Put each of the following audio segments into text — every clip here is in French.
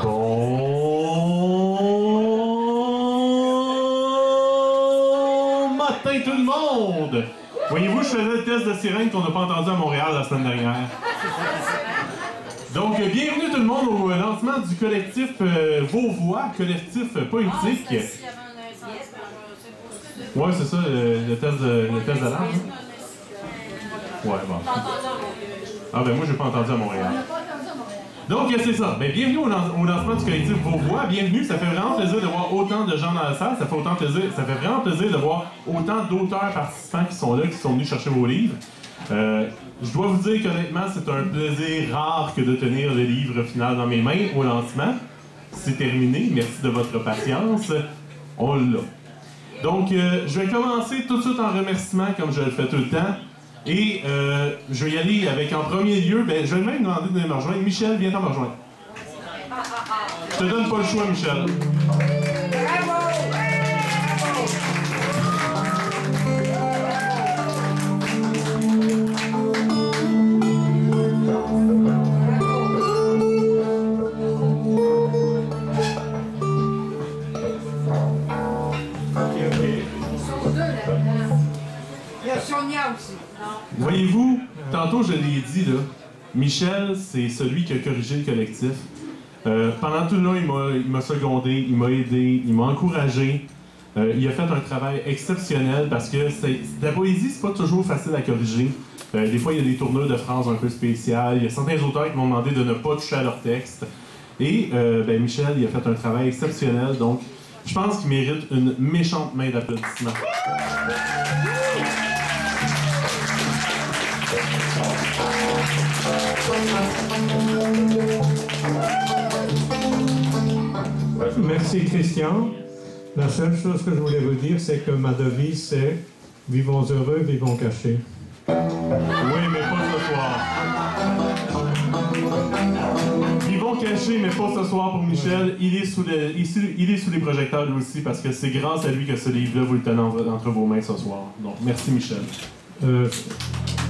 Bon matin tout le monde! Voyez-vous, je faisais le test de sirène qu'on n'a pas entendu à Montréal la semaine dernière. Donc, bienvenue tout le monde au lancement du collectif Vos Voix, collectif politique. Ouais, c'est ça, le test d'alarme. Ouais, bon. Ah ben moi, j'ai pas entendu à Montréal. Donc, c'est ça. Ben, bienvenue au lancement du collectif Vos Voix. Bienvenue. Ça fait vraiment plaisir de voir autant de gens dans la salle. Ça fait vraiment plaisir de voir autant d'auteurs participants qui sont là, qui sont venus chercher vos livres. Je dois vous dire qu'honnêtement, c'est un plaisir rare que de tenir le livre final dans mes mains au lancement. C'est terminé. Merci de votre patience. On l'a. Donc, je vais commencer tout de suite en remerciement, comme je le fais tout le temps. Et je vais y aller avec, en premier lieu, ben, je vais même demander de me rejoindre. Michel, viens t'en me rejoindre. Je te donne pas le choix, Michel. Voyez-vous, tantôt je l'ai dit, là, Michel, c'est celui qui a corrigé le collectif. Pendant tout le long, il m'a secondé, il m'a aidé, il m'a encouragé. Il a fait un travail exceptionnel parce que la poésie, c'est pas toujours facile à corriger. Des fois, il y a des tournures de phrases un peu spéciales. Il y a certains auteurs qui m'ont demandé de ne pas toucher à leur texte. Et ben, Michel, il a fait un travail exceptionnel. Donc, je pense qu'il mérite une méchante main d'applaudissement. Merci Christian. La seule chose que je voulais vous dire, c'est que ma devise, c'est « Vivons heureux, vivons cachés ». Oui, mais pas ce soir. Vivons cachés, mais pas ce soir pour Michel. Il est sous les projecteurs lui aussi, parce que c'est grâce à lui que ce livre-là, vous le tenez entre vos mains ce soir. Donc, merci Michel.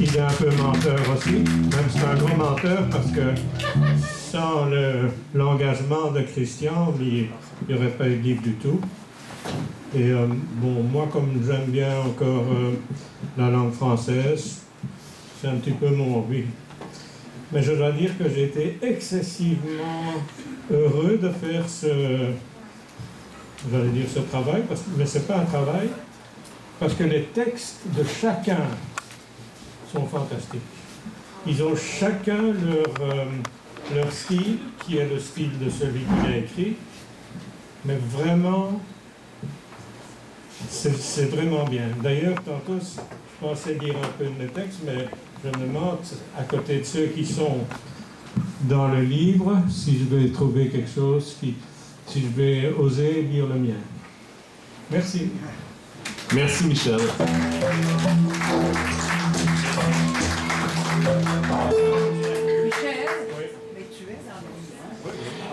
Il est un peu menteur aussi, même c'est un gros menteur parce que sans l'engagement de Christian, il n'y aurait pas eu de livre du tout. Et bon, moi comme j'aime bien encore la langue française, c'est un petit peu mon hobby. Mais je dois dire que j'ai été excessivement heureux de faire ce travail, mais ce n'est pas un travail, parce que les textes de chacun sont fantastiques. Ils ont chacun leur style, qui est le style de celui qui l'a écrit, mais vraiment, c'est vraiment bien. D'ailleurs, tantôt, je pensais lire un peu de mes textes, mais je me demande, à côté de ceux qui sont dans le livre, si je vais trouver quelque chose, si je vais oser lire le mien. Merci. Merci Michel.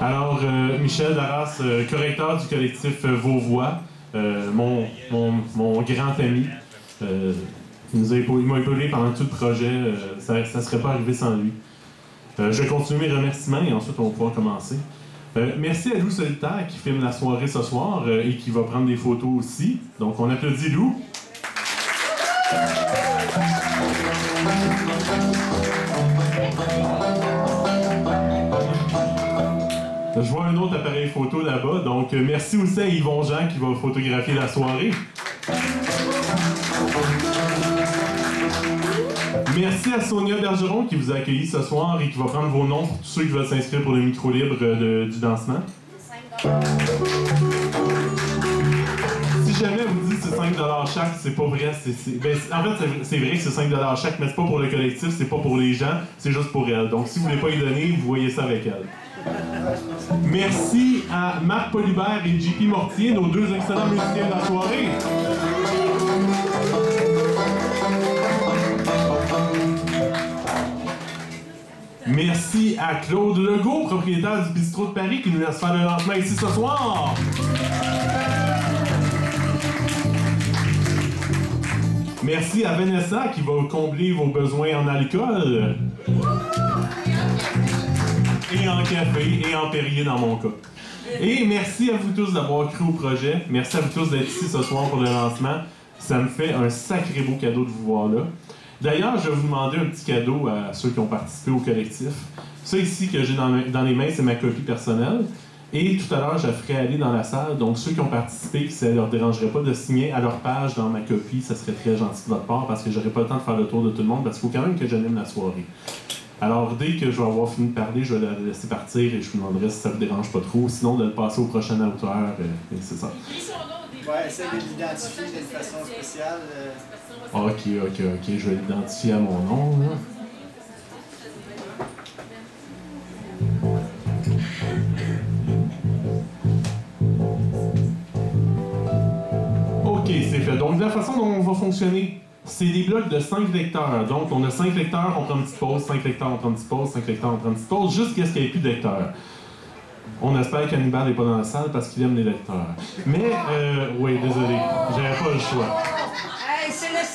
Alors, Michel Darras, correcteur du collectif Vos Voix, mon grand ami, il m'a épaulé pendant tout le projet, ça ne serait pas arrivé sans lui. Je vais continuer mes remerciements et ensuite on va pouvoir commencer. Merci à Lou Solitaire qui filme la soirée ce soir et qui va prendre des photos aussi. Donc on applaudit Lou. Je vois un autre appareil photo là-bas, donc merci aussi à Yvon Jean qui va photographier la soirée. Merci à Sonia Bergeron qui vous a accueilli ce soir et qui va prendre vos noms pour tous ceux qui veulent s'inscrire pour le micro libre du lancement. Si jamais vous dites que c'est 5$ chaque, c'est pas vrai. En fait, c'est vrai que c'est 5$ chaque, mais c'est pas pour le collectif, c'est pas pour les gens, c'est juste pour elle. Donc si vous voulez pas y donner, vous voyez ça avec elle. Merci à Marc Polibert et JP Mortier, nos deux excellents musiciens de la soirée. Merci à Claude Legault, propriétaire du bistrot de Paris, qui nous laisse faire le lancement ici ce soir. Merci à Vanessa qui va combler vos besoins en alcool. et en café et en Perrier dans mon cas. Et merci à vous tous d'avoir cru au projet. Merci à vous tous d'être ici ce soir pour le lancement. Ça me fait un sacré beau cadeau de vous voir là. D'ailleurs, je vais vous demander un petit cadeau à ceux qui ont participé au collectif. Ça ici que j'ai dans les mains, c'est ma copie personnelle. Et tout à l'heure, je la ferai aller dans la salle. Donc, ceux qui ont participé, ça ne leur dérangerait pas de signer à leur page dans ma copie. Ça serait très gentil de votre part parce que j'aurai pas le temps de faire le tour de tout le monde parce qu'il faut quand même que j'anime la soirée. Alors, dès que je vais avoir fini de parler, je vais la laisser partir et je vous demanderai si ça vous dérange pas trop. Sinon, de le passer au prochain auteur. Et c'est ça. Ouais, essaie de l'identifier d'une façon spéciale. Ok. Je vais l'identifier à mon nom. Là. Ok, c'est fait. Donc, la façon dont on va fonctionner, c'est des blocs de 5 lecteurs. Donc, on a 5 lecteurs, on prend une petite pause, 5 lecteurs, on prend une petite pause, 5 lecteurs, on prend une petite pause, jusqu'à ce qu'il n'y ait plus de lecteurs. On espère qu'Hannibal n'est pas dans la salle parce qu'il aime les lecteurs. Mais, oui, désolé, j'avais pas le choix.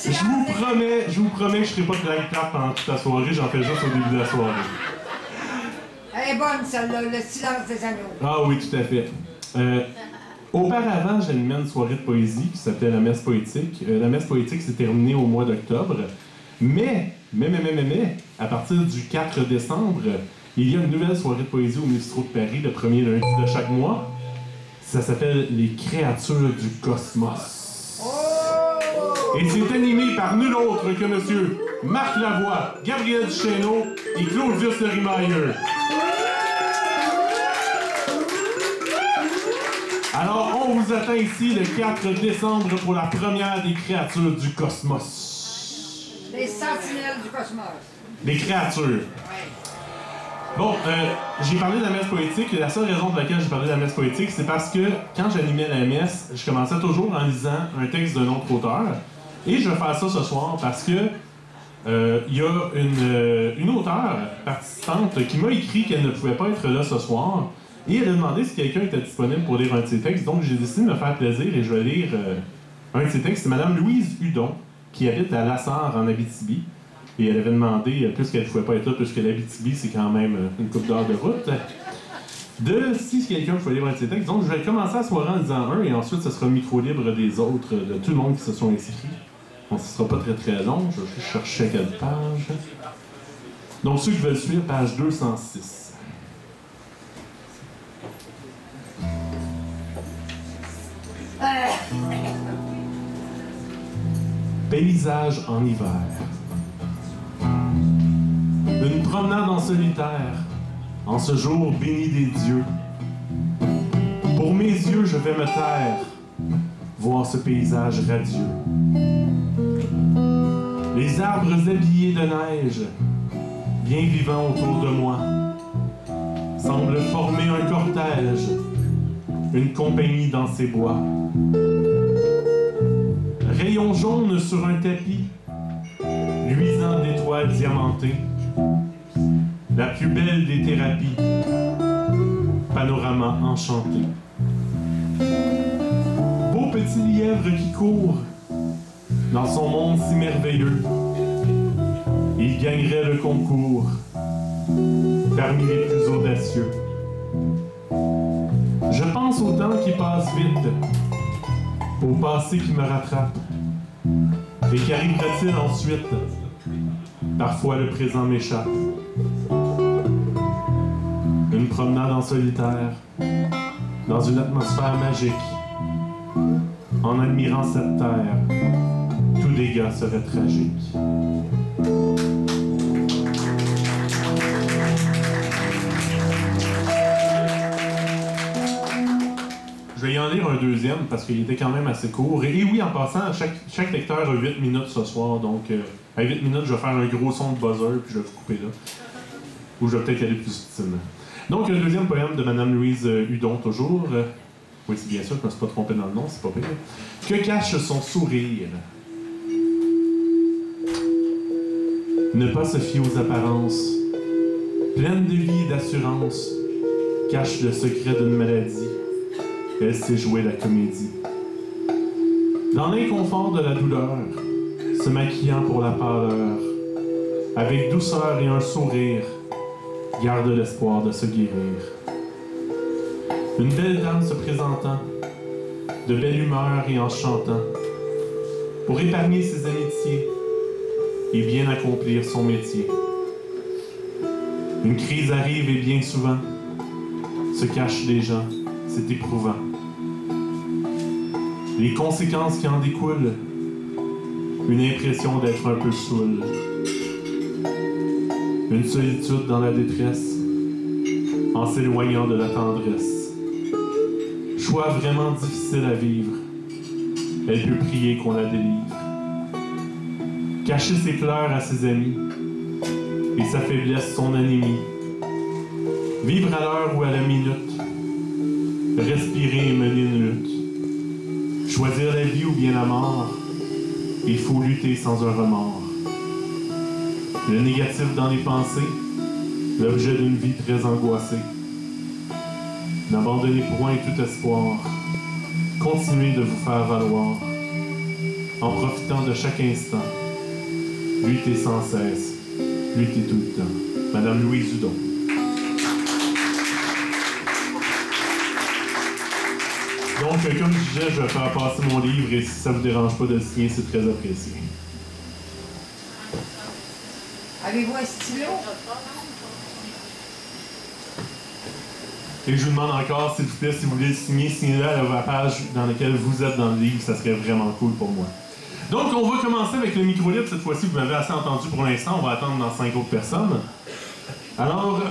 Je vous promets que je ne ferai pas de live clap pendant toute la soirée, j'en fais juste au début de la soirée. Elle est bonne, celle-là, le silence des agneaux. Ah oui, tout à fait. Auparavant, j'animais une soirée de poésie qui s'appelait la messe poétique. La messe poétique s'est terminée au mois d'octobre. Mais, à partir du 4 décembre, il y a une nouvelle soirée de poésie au Ministro de Paris, le premier lundi de chaque mois. Ça s'appelle Les créatures du cosmos. Et c'est animé par nul autre que monsieur Marc Lavoie, Gabriel Duchesneau et Claudius Lerimailleux. Alors, on vous attend ici le 4 décembre pour la première des créatures du cosmos. Les sentinelles du cosmos. Les créatures. Oui. Bon, j'ai parlé de la messe poétique. La seule raison pour laquelle j'ai parlé de la messe poétique, c'est parce que quand j'animais la messe, je commençais toujours en lisant un texte d'un autre auteur. Et je vais faire ça ce soir parce que il y a une auteure participante qui m'a écrit qu'elle ne pouvait pas être là ce soir. Et elle a demandé si quelqu'un était disponible pour lire un de ses textes. Donc j'ai décidé de me faire plaisir et je vais lire un de ses textes. C'est Mme Louise Hudon, qui habite à Lassar en Abitibi. Et elle avait demandé, puisqu'elle ne pouvait pas être là, puisque l'Abitibi, c'est quand même une couple d'heures de route, de si quelqu'un pouvait lire un de ses textes. Donc je vais commencer la soirée en disant un, et ensuite ce sera le micro libre des autres, de tout le monde qui se sont inscrits. Donc ce ne sera pas très très long, je vais chercher quelle page. Donc ceux qui veulent suivre, page 206. Paysage en hiver. Une promenade en solitaire, en ce jour béni des dieux. Pour mes yeux, je vais me taire, voir ce paysage radieux. Les arbres habillés de neige, bien vivants autour de moi, semblent former un cortège, une compagnie dans ces bois. Rayons jaunes sur un tapis, luisant d'étoiles diamantées, la plus belle des thérapies, panorama enchanté. Beau petit lièvre qui court dans son monde si merveilleux, il gagnerait le concours parmi les plus audacieux. Je pense au temps qui passe vite, au passé qui me rattrape. Et qu'arrivera-t-il ensuite? Parfois le présent m'échappe. Une promenade en solitaire, dans une atmosphère magique. En admirant cette terre, tout dégât serait tragique. Je vais y en lire un deuxième parce qu'il était quand même assez court. Et oui, en passant, chaque lecteur a 8 minutes ce soir. Donc, à 8 minutes, je vais faire un gros son de buzzer puis je vais vous couper là. Ou je vais peut-être aller plus subtilement. Donc, le deuxième poème de Mme Louise Hudon, toujours. Oui, c'est bien sûr, je ne me suis pas trompé dans le nom, c'est pas pire. Que cache son sourire? Ne pas se fier aux apparences. Pleine de vie et d'assurance, cache le secret d'une maladie. Elle sait jouer la comédie. Dans l'inconfort de la douleur, se maquillant pour la pâleur, avec douceur et un sourire, garde l'espoir de se guérir. Une belle dame se présentant, de belle humeur et en chantant, pour épargner ses amitiés et bien accomplir son métier. Une crise arrive et bien souvent se cachent des gens, c'est éprouvant. Les conséquences qui en découlent, une impression d'être un peu saoul. Une solitude dans la détresse, en s'éloignant de la tendresse. Choix vraiment difficile à vivre, elle peut prier qu'on la délivre. Cacher ses pleurs à ses amis, et sa faiblesse son anémie. Vivre à l'heure ou à la minute, respirer et mener une lutte. Choisir la vie ou bien la mort, il faut lutter sans un remords. Le négatif dans les pensées, l'objet d'une vie très angoissée. N'abandonnez point tout espoir, continuez de vous faire valoir, en profitant de chaque instant. Luttez sans cesse, luttez tout le temps. Madame Louise Hudon. Donc, comme je disais, je vais faire passer mon livre et si ça ne vous dérange pas de le signer, c'est très apprécié. Avez-vous un stylo? Et je vous demande encore, s'il vous plaît, si vous voulez le signer, signez-le à la page dans laquelle vous êtes dans le livre, ça serait vraiment cool pour moi. Donc, on va commencer avec le micro-libre. Cette fois-ci, vous m'avez assez entendu pour l'instant. On va attendre dans 5 autres personnes. Alors,